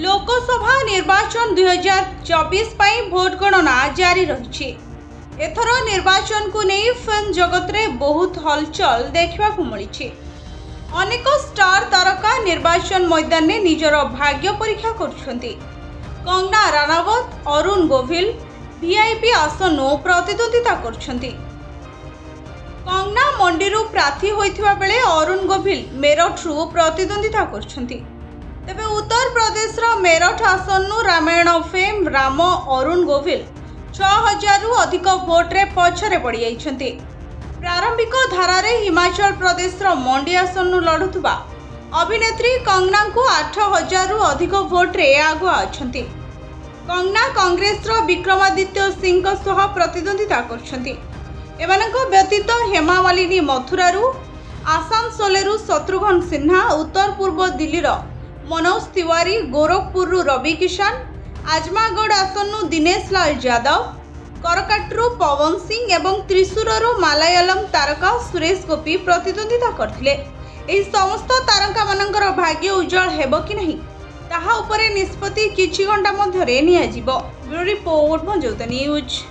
लोकसभा निर्वाचन 2024 पर भोट गणना जारी रही। एथर निर्वाचन को नहीं फिल्म जगत में बहुत हलचल देखा मिली। अनेक स्टार तारका निर्वाचन मैदान में निजर भाग्य परीक्षा करुछंती। कंगना राणावत, अरुण गोविल वीआईपी आसन प्रतिद्वंदिता करुछंती। कंगना मंडीरू प्रार्थी होइथिबा बेले अरुण गोविल मेरठरू प्रतिद्वंदिता करुछंती। तेबे उत्तर प्रदेश मेरठ आसन रामायण फेम राम अरुण गोविल 6000 रु अधिक भोट्रे पछरे पड़ जाइछंती। प्रारंभिक धारारे हिमाचल प्रदेश मंडी आसन लड़ुवा अभिनेत्री कंगना को 8000 रु अधिक भोट्रे आगुआ अछंती। कंगना कांग्रेस विक्रमादित्य सिंह सह प्रतिद्वंदिता करछंती। एमानक व्यतीत हेमा मालिनी मथुरारू, आसानसोलरू शत्रुघ्न सिन्हा, उत्तर पूर्व दिल्लीर मनोज तिवारी, गोरखपुर रवि किशन, आजमागढ़ आसन दिनेश लाल यादव, करकाटू पवन सिंह एवं त्रिशूर मलयालम तारका सुरेश गोपी प्रतिद्वंदिता करथिले। एही समस्त तारका मानकर भाग्य उज्जवल हेबो कि नहीं ताहा उपरे निष्पत्ति किछि घंटा मध्यरे नियाजिबो। ब्यूरो रिपोर्ट, मौजूदा न्यूज।